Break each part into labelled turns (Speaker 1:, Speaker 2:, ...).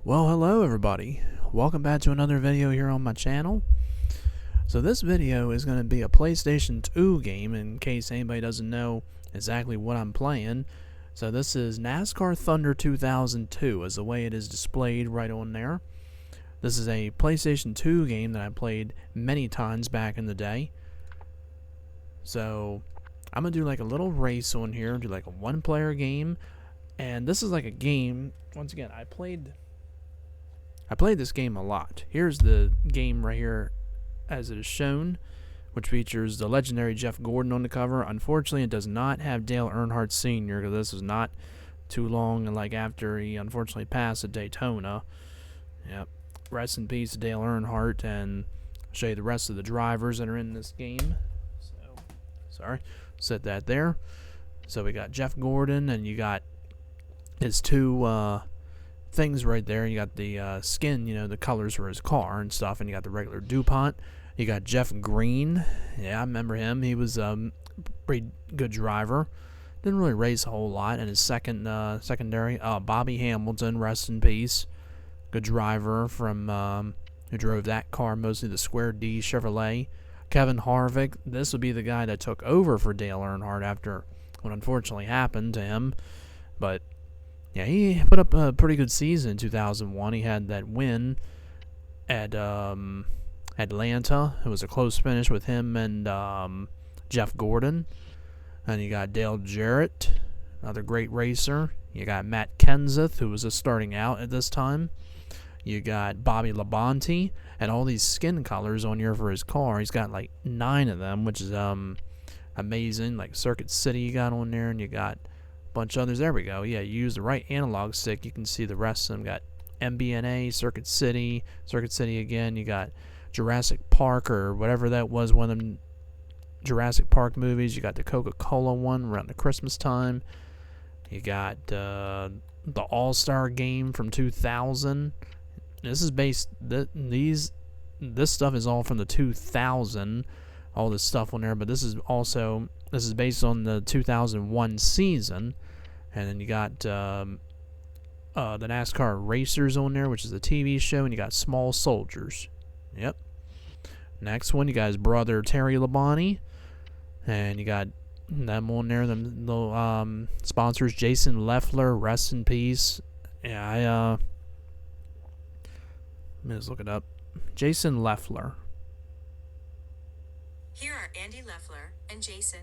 Speaker 1: Well, hello everybody. Welcome back to another video here on my channel. So this video is going to be a PlayStation 2 game in case anybody doesn't know exactly what I'm playing. So this is NASCAR Thunder 2002 is the way it is displayed right on there. This is a PlayStation 2 game that I played many times back in the day. So I'm going to do like a little race on here, do like a one-player game. And this is like a game, once again, I played this game a lot. Here's the game right here as it is shown, which features the legendary Jeff Gordon on the cover. Unfortunately, it does not have Dale Earnhardt Sr. because this was not too long like after he unfortunately passed at Daytona. Yep. Rest in peace, Dale Earnhardt, and I'll show you the rest of the drivers that are in this game. So, sorry, set that there. So we got Jeff Gordon, and you got his two things right there. You got the skin, you know, the colors for his car and stuff, and you got the regular DuPont. You got Jeff Green. Yeah, I remember him. He was a pretty good driver. Didn't really race a whole lot. And his secondary, Bobby Hamilton, rest in peace. Good driver from who drove that car, mostly the Square D Chevrolet. Kevin Harvick. This would be the guy that took over for Dale Earnhardt after what unfortunately happened to him. But yeah, he put up a pretty good season in 2001. He had that win at Atlanta. It was a close finish with him and Jeff Gordon. And you got Dale Jarrett, another great racer. You got Matt Kenseth, who was just starting out at this time. You got Bobby Labonte, and all these skin colors on here for his car. He's got like 9 of them, which is amazing. Like Circuit City you got on there, and you got bunch of others. There we go. Yeah, you use the right analog stick, you can see the rest of them. Got MBNA, Circuit City again. You got Jurassic Park or whatever that was, one of them Jurassic Park movies. You got the Coca-Cola one around the Christmas time. You got the All-Star game from 2000. This is based. This stuff is all from the 2000. All this stuff on there, but this is based on the 2001 season. And then you got the NASCAR Racers on there, which is a TV show, and you got Small Soldiers. Yep. Next one, you got his brother Terry Labonte, and you got them on there. The sponsors, Jason Leffler, rest in peace. Yeah, let me just look it up. Jason Leffler.
Speaker 2: Here are Andy Leffler and Jason.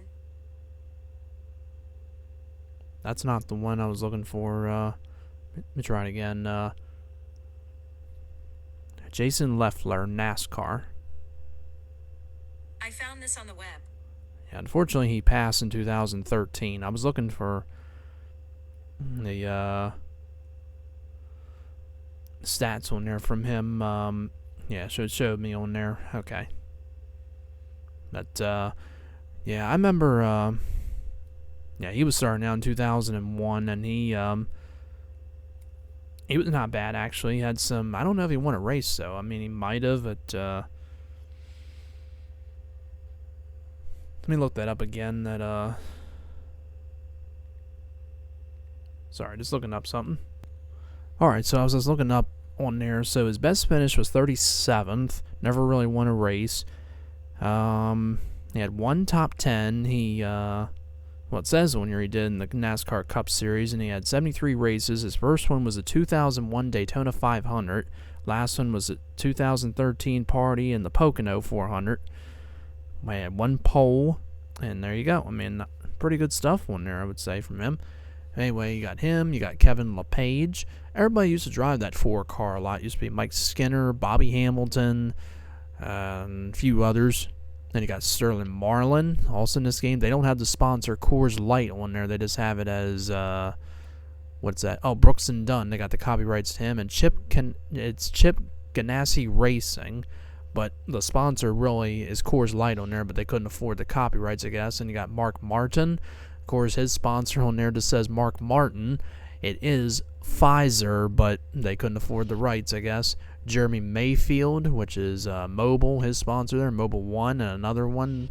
Speaker 1: That's not the one I was looking for. Let me try it again. Jason Leffler, NASCAR.
Speaker 2: I found this on the web.
Speaker 1: Yeah, unfortunately, he passed in 2013. I was looking for the stats on there from him. Yeah, so it showed me on there. Okay. But, yeah, I remember, yeah, he was starting out in 2001, and he was not bad, actually. He had some, I don't know if he won a race, though. I mean, he might have, but, let me look that up again, sorry, just looking up something. Alright, so I was just looking up on there, so his best finish was 37th, never really won a race. He had one top 10. He, well, it says on here he did in the NASCAR Cup Series, and he had 73 races. His first one was the 2001 Daytona 500. Last one was the 2013 Party and the Pocono 400. He had one pole, and there you go. I mean, pretty good stuff on there, I would say, from him. Anyway, you got him. You got Kevin LePage. Everybody used to drive that 4 car a lot. It used to be Mike Skinner, Bobby Hamilton, a few others. Then you got Sterling Marlin, also in this game. They don't have the sponsor Coors Light on there. They just have it as, what's that? Oh, Brooks and Dunn. They got the copyrights to him. And it's Chip Ganassi Racing, but the sponsor really is Coors Light on there, but they couldn't afford the copyrights, I guess. And you got Mark Martin. Of course, his sponsor on there just says Mark Martin. It is Pfizer, but they couldn't afford the rights, I guess. Jeremy Mayfield, which is Mobile, his sponsor there, Mobile One, and another one.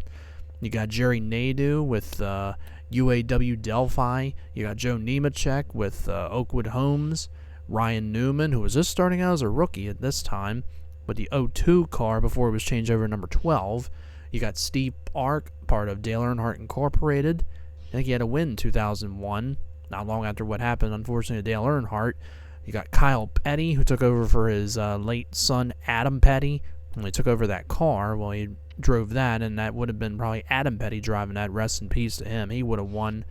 Speaker 1: You got Jerry Nadeau with UAW Delphi. You got Joe Nemechek with Oakwood Homes. Ryan Newman, who was just starting out as a rookie at this time, with the 02 car before it was changed over to number 12. You got Steve Ark, part of Dale Earnhardt Incorporated. I think he had a win in 2001, not long after what happened, unfortunately, to Dale Earnhardt. You got Kyle Petty, who took over for his late son, Adam Petty, when he took over that car. Well, he drove that, and that would have been probably Adam Petty driving that. Rest in peace to him. He would have won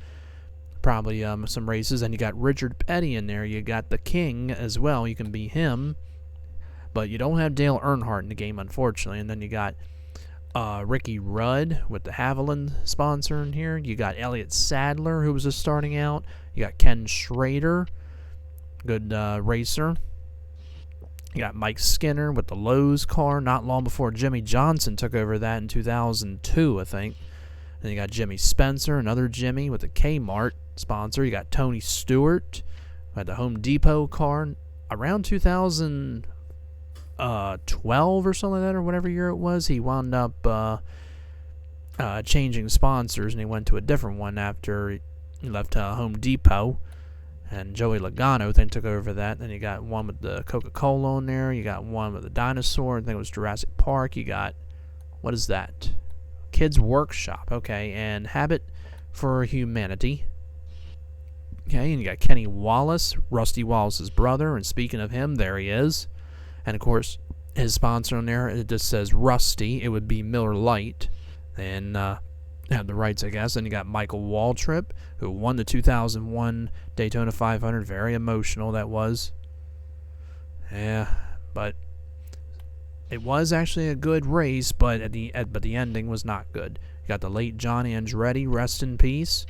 Speaker 1: probably some races. And you got Richard Petty in there. You got the King as well. You can be him. But you don't have Dale Earnhardt in the game, unfortunately. And then you got Ricky Rudd with the Haviland sponsor in here. You got Elliott Sadler, who was just starting out. You got Ken Schrader, good racer. You got Mike Skinner with the Lowe's car, not long before Jimmy Johnson took over that in 2002, I think. Then you got Jimmy Spencer, another Jimmy with the Kmart sponsor. You got Tony Stewart with the Home Depot car around 2012 or something like that, or whatever year it was. He wound up changing sponsors, and he went to a different one after he left Home Depot. And Joey Logano then took over that. Then you got one with the Coca-Cola on there. You got one with the dinosaur. I think it was Jurassic Park. You got, what is that? Kids Workshop. Okay, and Habit for Humanity. Okay, and you got Kenny Wallace, Rusty Wallace's brother. And speaking of him, there he is. And, of course, his sponsor on there, it just says Rusty. It would be Miller Lite. And have the rights, I guess. And you got Michael Waltrip, who won the 2001 Daytona 500. Very emotional, that was. Yeah, but it was actually a good race, but the ending was not good. You got the late John Andretti, rest in peace.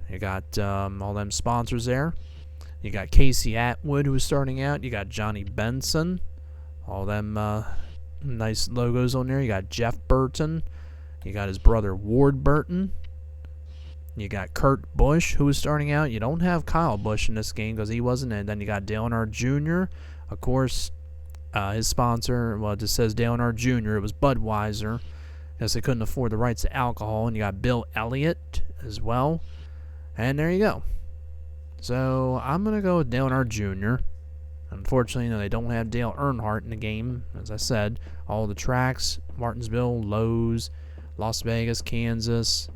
Speaker 1: You got all them sponsors there. You got Casey Atwood, who was starting out. You got Johnny Benson. All them nice logos on there. You got Jeff Burton. You got his brother Ward Burton. You got Kurt Busch, who was starting out. You don't have Kyle Busch in this game because he wasn't in. Then you got Dale Earnhardt Jr. Of course, his sponsor, well, it just says Dale Earnhardt Jr. It was Budweiser, because they couldn't afford the rights to alcohol. And you got Bill Elliott as well. And there you go. So I'm going to go with Dale Earnhardt Jr. Unfortunately, they don't have Dale Earnhardt in the game. As I said, all the tracks, Martinsville, Lowe's, Las Vegas, Kansas,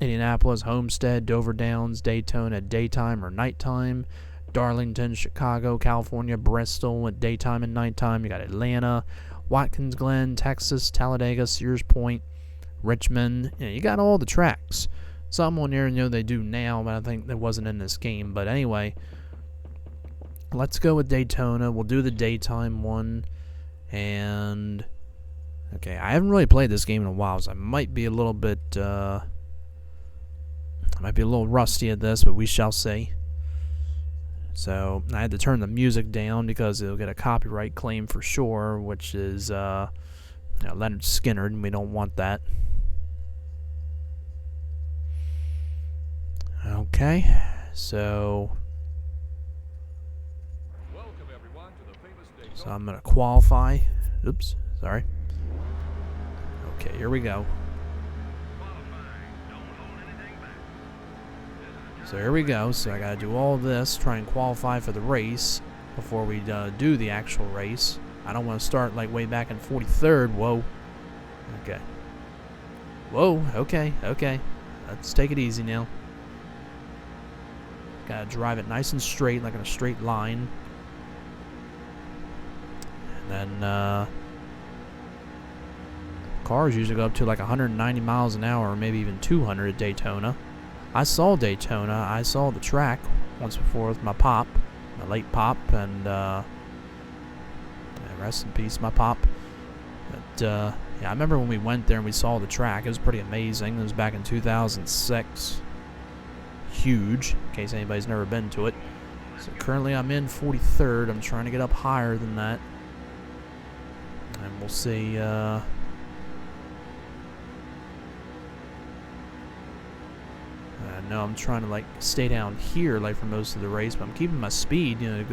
Speaker 1: Indianapolis, Homestead, Dover Downs, Daytona at daytime or nighttime, Darlington, Chicago, California, Bristol at daytime and nighttime. You got Atlanta, Watkins Glen, Texas, Talladega, Sears Point, Richmond. You got all the tracks. Some on there, they do now, but I think that wasn't in this game. But anyway, let's go with Daytona. We'll do the daytime one. And okay, I haven't really played this game in a while, so I might be a little bit, I might be a little rusty at this, but we shall see. So I had to turn the music down because it'll get a copyright claim for sure, which is Leonard Skinner, and we don't want that. Okay, so I'm going to qualify. Oops, sorry. Okay, here we go. So here we go. So I got to do all of this, try and qualify for the race before we do the actual race. I don't want to start like way back in 43rd. Whoa. Okay. Whoa, okay. Let's take it easy now. Got to drive it nice and straight, like in a straight line. And then cars usually go up to like 190 miles an hour, or maybe even 200 at Daytona. I saw Daytona. I saw the track once before with my pop, my late pop, and rest in peace, my pop. But yeah, I remember when we went there and we saw the track. It was pretty amazing. It was back in 2006. Huge, in case anybody's never been to it. So currently I'm in 43rd. I'm trying to get up higher than that. And we'll see. No, I'm trying to like stay down here like for most of the race, but I'm keeping my speed, got a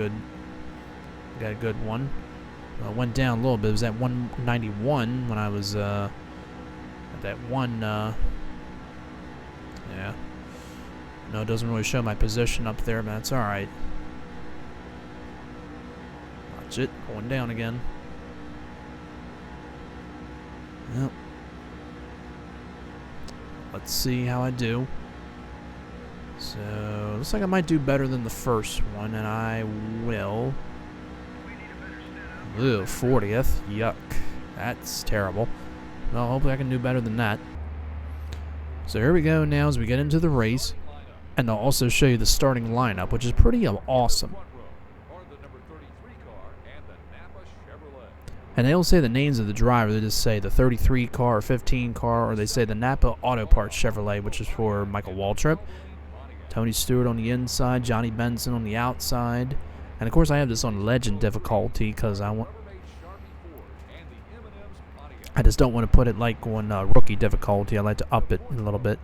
Speaker 1: good one. Went down a little bit. It was at 191 when I was at that one. Yeah. No, it doesn't really show my position up there, but that's all right. Watch it. Going down again. Yep. Let's see how I do. So, looks like I might do better than the first one, and I will. Ooh, 40th. Yuck. That's terrible. Well, hopefully I can do better than that. So here we go now as we get into the race. And I'll also show you the starting lineup, which is pretty awesome. And they don't say the names of the driver, they just say the 33 car or 15 car, or they say the Napa Auto Parts Chevrolet, which is for Michael Waltrip. Tony Stewart on the inside, Johnny Benson on the outside. And of course I have this on legend difficulty because I just don't want to put it like on rookie difficulty. I like to up it a little bit.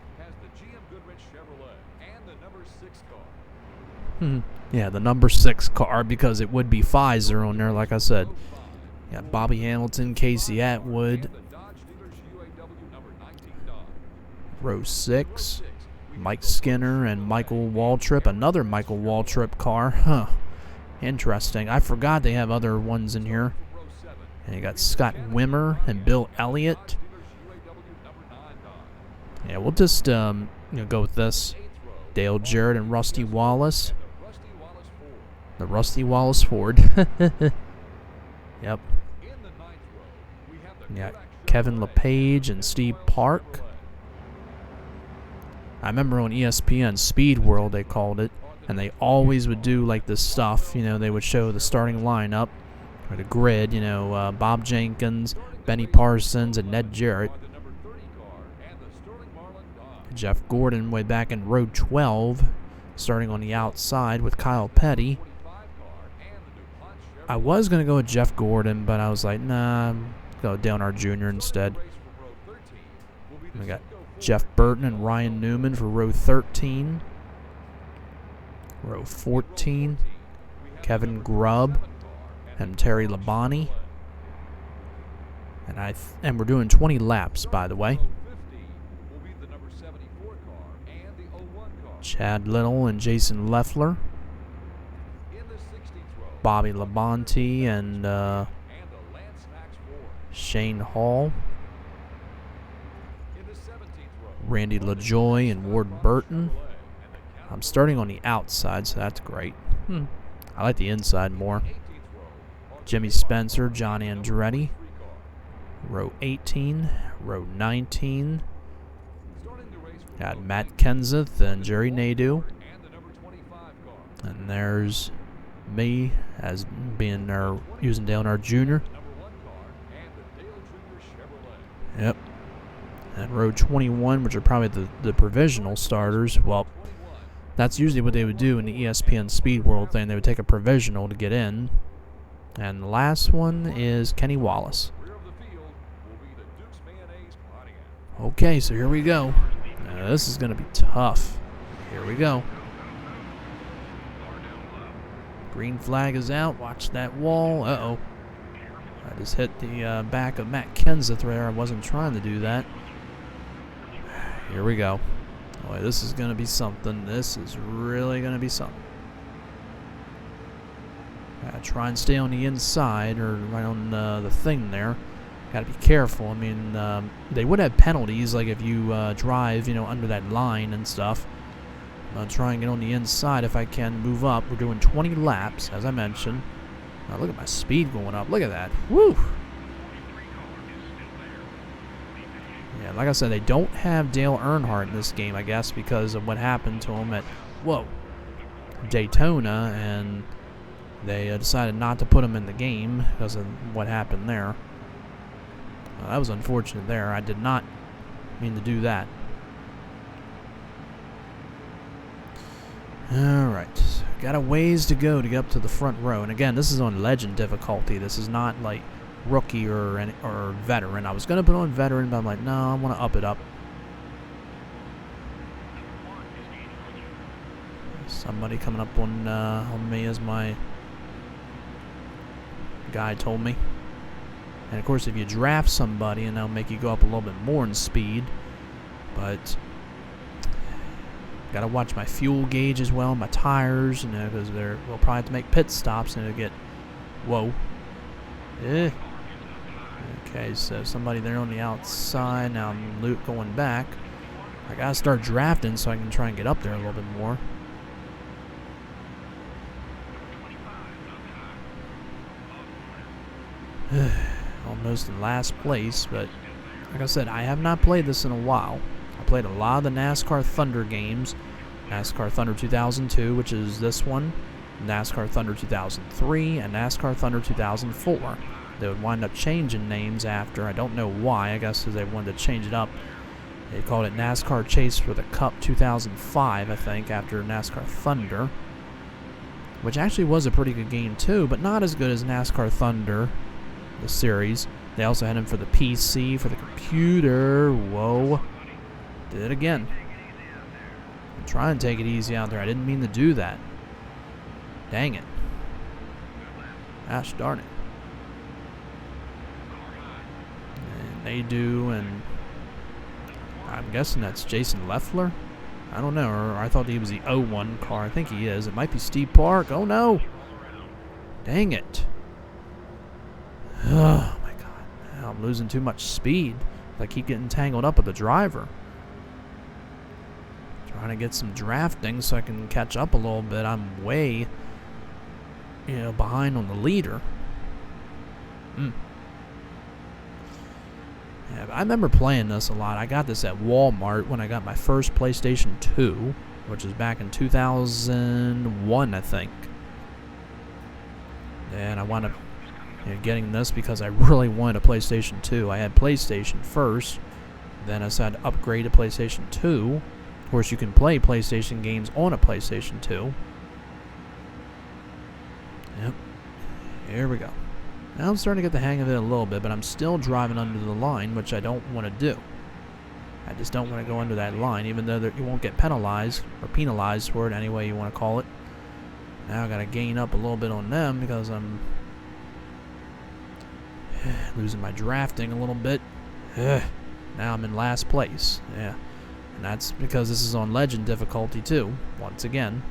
Speaker 1: Yeah, the number 6 car, because it would be Pfizer on there, like I said. Yeah, Bobby Hamilton, Casey Atwood. Row 6. Mike Skinner and Michael Waltrip. Another Michael Waltrip car. Huh. Interesting. I forgot they have other ones in here. And you got Scott Wimmer and Bill Elliott. Yeah, we'll just go with this. Dale Jarrett and Rusty Wallace. The Rusty Wallace Ford. Yep. Yeah, Kevin LePage and Steve Park. I remember on ESPN Speed World they called it, and they always would do like this stuff. You know, they would show the starting lineup or the grid. You know, Bob Jenkins, Benny Parsons, and Ned Jarrett. Jeff Gordon way back in row 12, starting on the outside with Kyle Petty. I was going to go with Jeff Gordon, but I was like, nah, go Dale Earnhardt Jr. instead. We got Jeff Burton and Ryan Newman for row 13. Row 14, Kevin Grubb and Terry Labonte. And we're doing 20 laps, by the way. Chad Little and Jason Leffler. Bobby Labonte and Shane Hall. Randy LaJoy and Ward Burton. I'm starting on the outside, so that's great. I like the inside more. Jimmy Spencer, John Andretti. Row 18, row 19. Got Matt Kenseth and Jerry Nadeau. And there's me as being using Dale Earnhardt Jr. Yep. And row 21, which are probably the provisional starters. Well, that's usually what they would do in the ESPN Speed World thing. They would take a provisional to get in. And the last one is Kenny Wallace. Okay, so here we go. Now, this is going to be tough. Here we go. Green flag is out. Watch that wall. Uh-oh. I just hit the back of Matt Kenseth there. I wasn't trying to do that. Here we go. Boy, this is going to be something. This is really going to be something. Gotta try and stay on the inside or right on the thing there. Gotta be careful. I mean, they would have penalties, like if you drive, under that line and stuff. I'll try and get on the inside if I can move up. We're doing 20 laps, as I mentioned. Now look at my speed going up. Look at that. Woo! Yeah, like I said, they don't have Dale Earnhardt in this game, I guess, because of what happened to him at, Daytona, and they decided not to put him in the game because of what happened there. That was unfortunate there. I did not mean to do that. Alright. Got a ways to go to get up to the front row. And again, this is on legend difficulty. This is not like rookie or veteran. I was going to put on veteran, but I'm like, no, I want to up it up. Somebody coming up on me, as my guy told me. And of course, if you draft somebody, and they'll make you go up a little bit more in speed. But gotta watch my fuel gauge as well, my tires, because we'll probably have to make pit stops, and it'll get Whoa. Eh. Okay, so somebody there on the outside. Now I'm going back. I gotta start drafting so I can try and get up there a little bit more. Almost in last place, but like I said, I have not played this in a while. I played a lot of the NASCAR Thunder games. NASCAR Thunder 2002, which is this one. NASCAR Thunder 2003, and NASCAR Thunder 2004. They would wind up changing names after. I don't know why. I guess because they wanted to change it up. They called it NASCAR Chase for the Cup 2005, I think, after NASCAR Thunder. Which actually was a pretty good game, too, but not as good as NASCAR Thunder, the series. They also had him for the PC, for the computer. Whoa. Did it again. I'm trying to take it easy out there. I didn't mean to do that. Dang it. Gosh darn it. And they do, and I'm guessing that's Jason Leffler? I don't know, or I thought he was the 01 car. I think he is. It might be Steve Park. Oh no! Dang it. Oh my god. Now I'm losing too much speed. I keep getting tangled up with the driver. Trying to get some drafting so I can catch up a little bit. I'm way, behind on the leader. Yeah, I remember playing this a lot. I got this at Walmart when I got my first PlayStation 2, which was back in 2001, I think. And I wound up getting this because I really wanted a PlayStation 2. I had PlayStation first, then I decided to upgrade to PlayStation 2. Of course, you can play PlayStation games on a PlayStation 2. Yep. Here we go. Now I'm starting to get the hang of it a little bit, but I'm still driving under the line, which I don't want to do. I just don't want to go under that line, even though you won't get penalized, or penalized for it, any way you want to call it. Now I got to gain up a little bit on them because I'm losing my drafting a little bit. Now I'm in last place. Yeah. And that's because this is on Legend difficulty too, once again.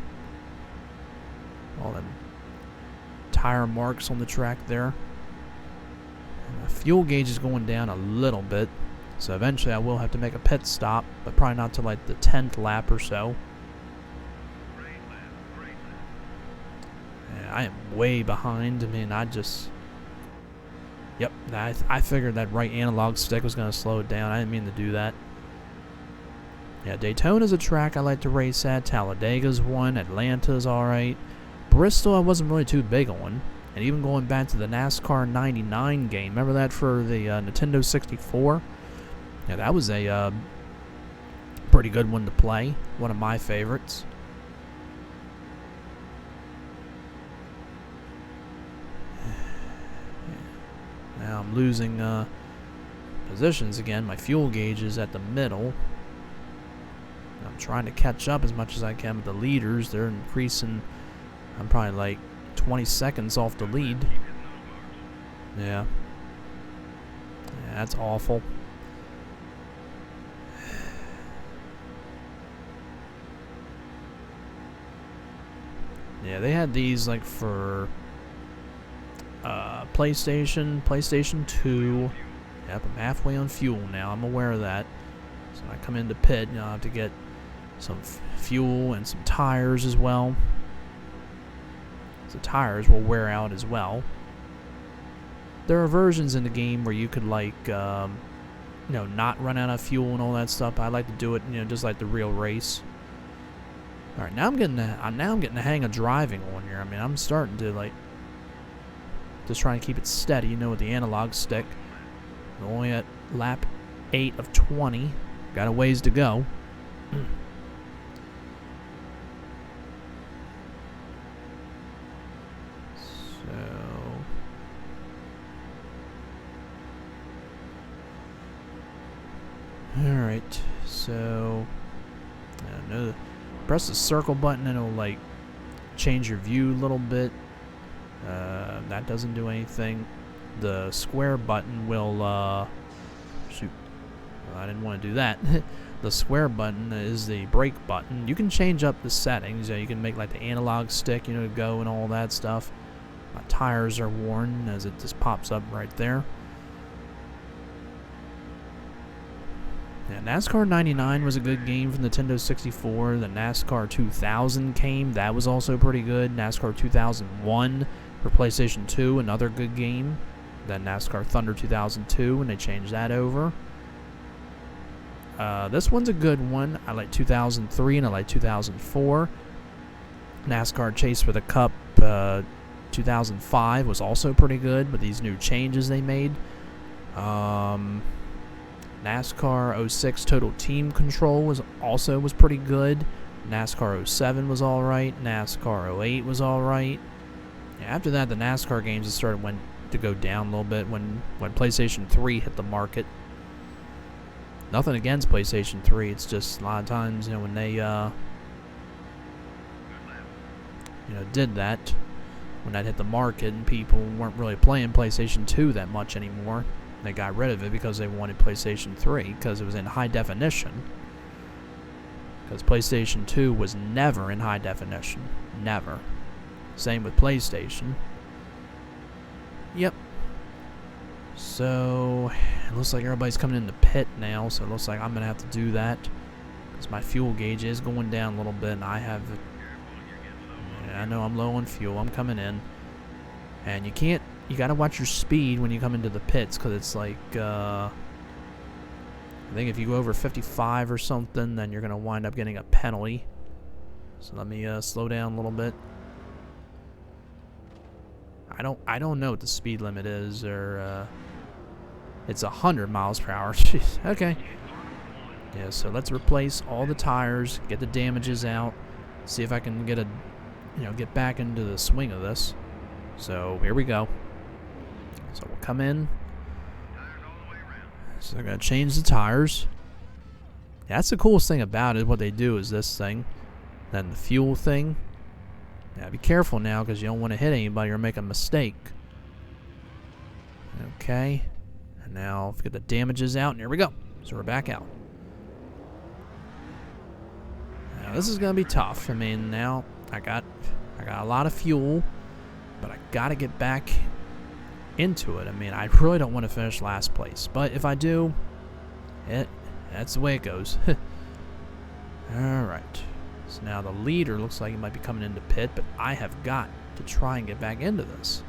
Speaker 1: All them tire marks on the track there. And my fuel gauge is going down a little bit, so eventually I will have to make a pit stop, but probably not till like the 10th lap or so. Yeah, I am way behind. I mean, Yep, I figured that right analog stick was going to slow it down. I didn't mean to do that. Yeah, Daytona's a track I like to race at. Talladega's one. Atlanta's alright. Bristol I wasn't really too big on. And even going back to the NASCAR 99 game. Remember that for the Nintendo 64? Yeah, that was a pretty good one to play. One of my favorites. Now I'm losing positions again. My fuel gauge is at the middle. I'm trying to catch up as much as I can with the leaders. They're increasing. I'm probably like 20 seconds off the lead. Yeah. Yeah, that's awful. Yeah, they had these like for PlayStation 2. Yep, I'm halfway on fuel now. I'm aware of that. So when I come into pit, I have to get some fuel and some tires as well. The tires will wear out as well. There are versions in the game where you could like, not run out of fuel and all that stuff. I like to do it, just like the real race. All right, now I'm getting the hang of driving on here. I mean, I'm starting to like just trying to keep it steady, with the analog stick. I'm only at lap 8 of 20. Got a ways to go. Alright, so I don't know. Press the circle button and it'll like change your view a little bit. That doesn't do anything. The square button will shoot. I didn't want to do that. The square button is the brake button. You can change up the settings. You can make like the analog stick, go and all that stuff. My tires are worn as it just pops up right there. Yeah, NASCAR 99 was a good game from Nintendo 64. The NASCAR 2000 came. That was also pretty good. NASCAR 2001 for PlayStation 2, another good game. Then NASCAR Thunder 2002 when they changed that over. This one's a good one. I like 2003 and I like 2004. NASCAR Chase for the Cup 2005 was also pretty good with these new changes they made. NASCAR 06 Total Team Control was pretty good. NASCAR 07 was alright. NASCAR 08 was alright. Yeah, after that, the NASCAR games just went to go down a little bit when PlayStation 3 hit the market. Nothing against PlayStation 3. It's just a lot of times, when they did that, when that hit the market and people weren't really playing PlayStation 2 that much anymore. They got rid of it because they wanted PlayStation 3 because it was in high definition. Because PlayStation 2 was never in high definition. Never. Same with PlayStation. Yep. So, it looks like everybody's coming in the pit now, so it looks like I'm going to have to do that. Because my fuel gauge is going down a little bit, and I know I'm low on fuel. I'm coming in. And you gotta watch your speed when you come into the pits, because it's like, I think if you go over 55 or something, then you're gonna wind up getting a penalty. So let me slow down a little bit. I don't know what the speed limit is, or it's 100 miles per hour. Jeez. Okay. Yeah, so let's replace all the tires, get the damages out, see if I can get get back into the swing of this. So here we go. So we'll come in. So they're going to change the tires. Yeah, that's the coolest thing about it. What they do is this thing. Then the fuel thing. Yeah, be careful now because you don't want to hit anybody or make a mistake. Okay. And now get the damages out. And here we go. So we're back out. Now this is going to be tough. I mean, now I got a lot of fuel. But I got to get back into it. I mean, I really don't want to finish last place. But if I do, that's the way it goes. Alright. So now the leader looks like he might be coming into pit, but I have got to try and get back into this.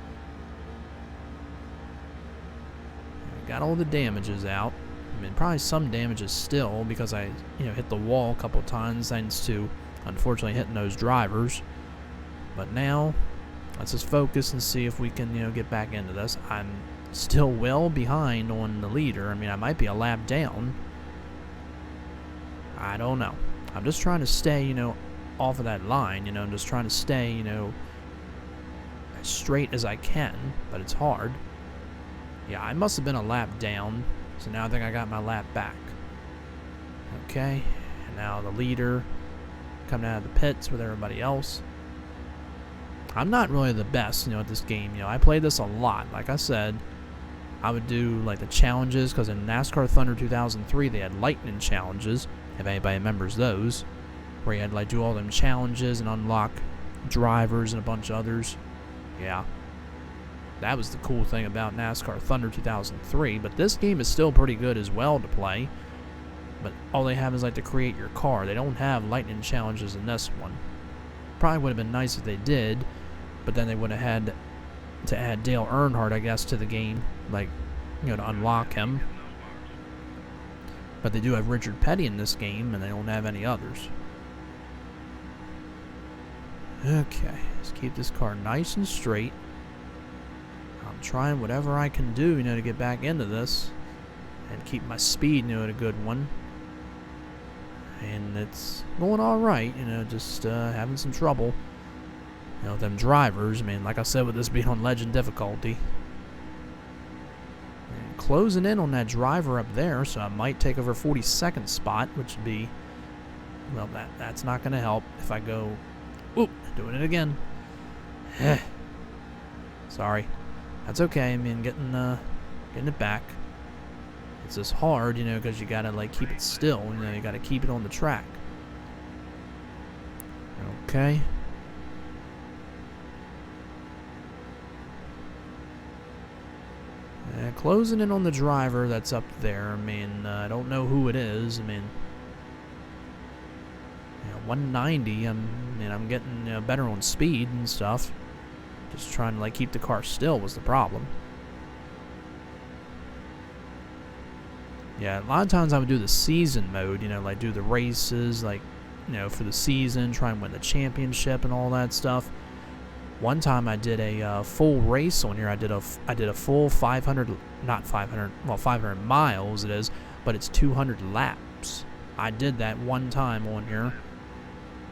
Speaker 1: I got all the damages out. I mean, probably some damages still because I, hit the wall a couple times thanks to, unfortunately, hitting those drivers. But now, let's just focus and see if we can, get back into this. I'm still well behind on the leader. I mean, I might be a lap down. I don't know. I'm just trying to stay, off of that line. I'm just trying to stay, as straight as I can. But it's hard. Yeah, I must have been a lap down. So now I think I got my lap back. Okay. And now the leader coming out of the pits with everybody else. I'm not really the best, at this game. I played this a lot. Like I said, I would do, like, the challenges, because in NASCAR Thunder 2003, they had lightning challenges, if anybody remembers those, where you had to, like, do all them challenges and unlock drivers and a bunch of others. Yeah. That was the cool thing about NASCAR Thunder 2003, but this game is still pretty good as well to play. But all they have is, like, to create your car. They don't have lightning challenges in this one. Probably would have been nice if they did, but then they would have had to add Dale Earnhardt, I guess, to the game, like, to unlock him. But they do have Richard Petty in this game, and they don't have any others. Okay, let's keep this car nice and straight. I'm trying whatever I can do, to get back into this, and keep my speed, at a good one. And it's going alright, just having some trouble. With them drivers. I mean, like I said, with this being on Legend difficulty. And closing in on that driver up there, so I might take over 42nd spot, which would be, well, that's not going to help if I go, oop, doing it again. Sorry. That's okay, I mean, getting it back. It's just hard, because you gotta, like, keep it still. You gotta keep it on the track. Okay. closing in on the driver that's up there. I mean, I don't know who it is. I mean, 190. I'm getting better on speed and stuff. Just trying to like keep the car still was the problem. Yeah, a lot of times I would do the season mode, like do the races, like, for the season, try and win the championship and all that stuff. One time I did a full race on here. I did a full 500, not 500, well 500 miles it is, but it's 200 laps. I did that one time on here.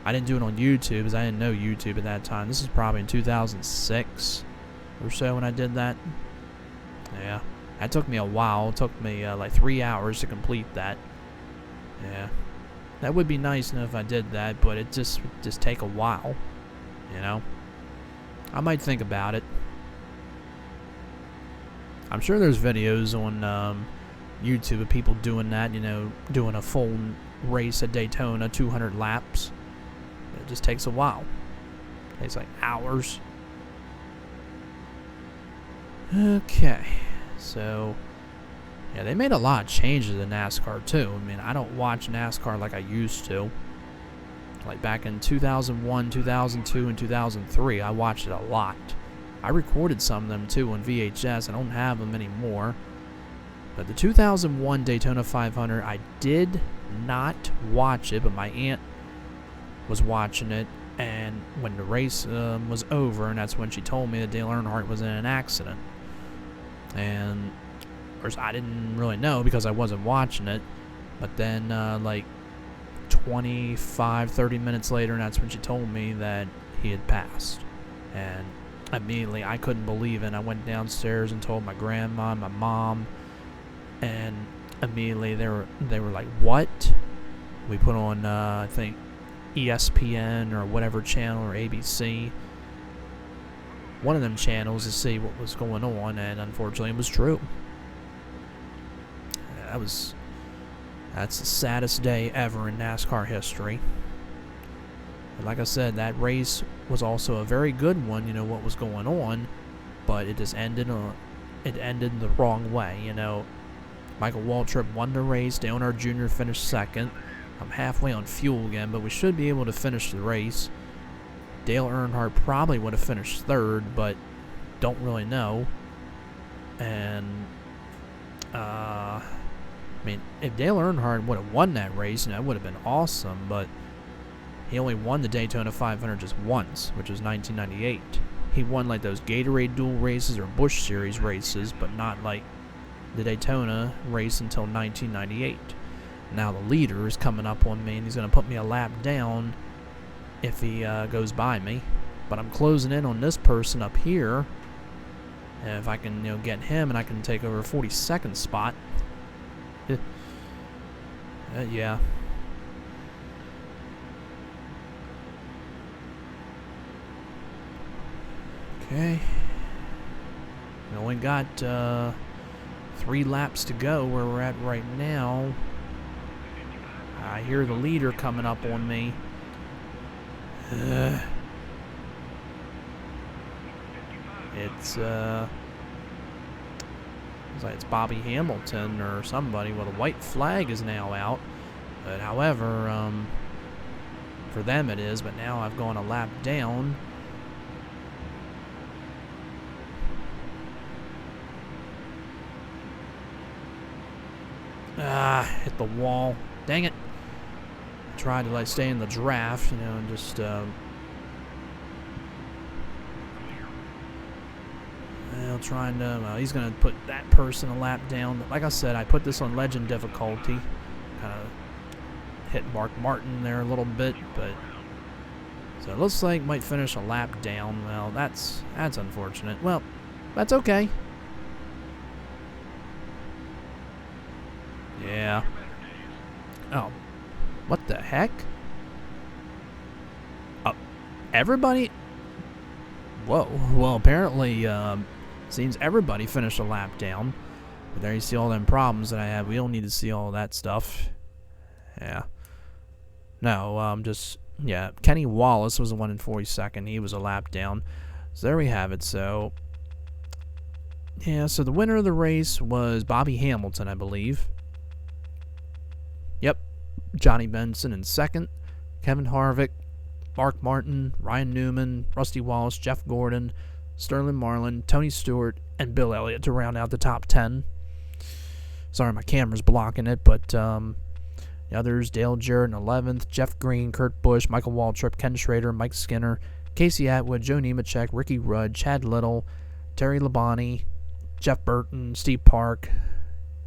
Speaker 1: I didn't do it on YouTube because I didn't know YouTube at that time. This is probably in 2006 or so when I did that. Yeah. That took me a while. It took me like 3 hours to complete that. Yeah. That would be nice if I did that, but it just take a while. I might think about it. I'm sure there's videos on YouTube of people doing that, doing a full race at Daytona, 200 laps. It just takes a while. It takes like hours. Okay. So, yeah, they made a lot of changes in NASCAR, too. I mean, I don't watch NASCAR like I used to. Like back in 2001, 2002, and 2003, I watched it a lot. I recorded some of them, too, on VHS. I don't have them anymore. But the 2001 Daytona 500, I did not watch it, but my aunt was watching it. And when the race was over, and that's when she told me that Dale Earnhardt was in an accident. And, of course, I didn't really know because I wasn't watching it. But then, like, 25, 30 minutes later, and that's when she told me that he had passed. And immediately, I couldn't believe it. I went downstairs and told my grandma and my mom. And immediately, they were like, what? We put on, I think, ESPN or whatever channel, or ABC. One of them channels to see what was going on, and unfortunately it was true. That's the saddest day ever in NASCAR history. And like I said, that race was also a very good one, what was going on, but it just ended the wrong way, Michael Waltrip won the race, Dale Earnhardt Jr. finished second. I'm halfway on fuel again, but we should be able to finish the race. Dale Earnhardt probably would have finished third, but don't really know. And, I mean, if Dale Earnhardt would have won that race, that would have been awesome, but he only won the Daytona 500 just once, which was 1998. He won, like, those Gatorade Duel races or Busch Series races, but not, like, the Daytona race until 1998. Now the leader is coming up on me, and he's going to put me a lap down if he goes by me. But I'm closing in on this person up here. And if I can get him, and I can take over 42nd spot. Yeah. Okay. We only got 3 laps to go where we're at right now. I hear the leader coming up on me. It's like it's Bobby Hamilton or somebody. Well, the white flag is now out. But however, for them it is. But now I've gone a lap down. Hit the wall. Dang it. I tried to stay in the draft, and just trying to, well, he's going to put that person a lap down. Like I said, I put this on legend difficulty. Kind of hit Mark Martin there a little bit, but so it looks like might finish a lap down. Well, that's unfortunate. Well, that's okay. Yeah. Oh, what the heck? Oh, everybody? Whoa. Well, apparently, seems everybody finished a lap down. But there you see all them problems that I have. We don't need to see all that stuff. Yeah. No, yeah. Kenny Wallace was the one in 42nd. He was a lap down. So there we have it. So Yeah, so the winner of the race was Bobby Hamilton, I believe. Yep, Johnny Benson in second, Kevin Harvick, Mark Martin, Ryan Newman, Rusty Wallace, Jeff Gordon, Sterling Marlin, Tony Stewart, and Bill Elliott to round out the top 10. Sorry, my camera's blocking it, but the others, Dale Jarrett in 11th, Jeff Green, Kurt Busch, Michael Waltrip, Ken Schrader, Mike Skinner, Casey Atwood, Joe Nemechek, Ricky Rudd, Chad Little, Terry Labonte, Jeff Burton, Steve Park,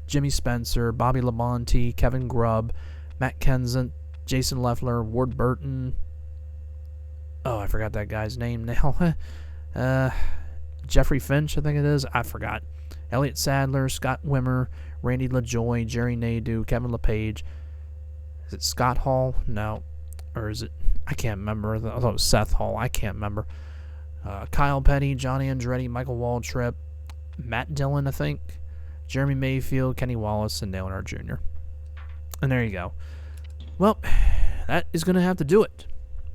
Speaker 1: Jimmy Spencer, Bobby Labonte, Kevin Grubb, Matt Kenseth, Jason Leffler, Ward Burton. Oh, I forgot that guy's name now. Jeffrey Finch, I think it is. I forgot. Elliott Sadler, Scott Wimmer, Randy LaJoy, Jerry Nadeau, Kevin LePage. Is it Scott Hall? No. Or is it? I can't remember. I thought it was Seth Hall. I can't remember. Kyle Petty, Johnny Andretti, Michael Waltrip, Matt Dillon, I think, Jeremy Mayfield, Kenny Wallace, and Dale Earnhardt Jr. And there you go. Well, that is going to have to do it.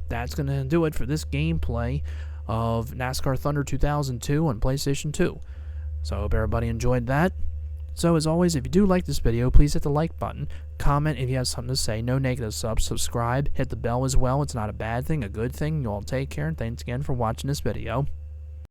Speaker 1: That's going to do it for this gameplay of NASCAR Thunder 2002 on PlayStation 2. So I hope everybody enjoyed that. So as always, if you do like this video, please hit the like button. Comment if you have something to say. No negative subs. Subscribe. Hit the bell as well. It's not a bad thing, a good thing. You all take care, and thanks again for watching this video.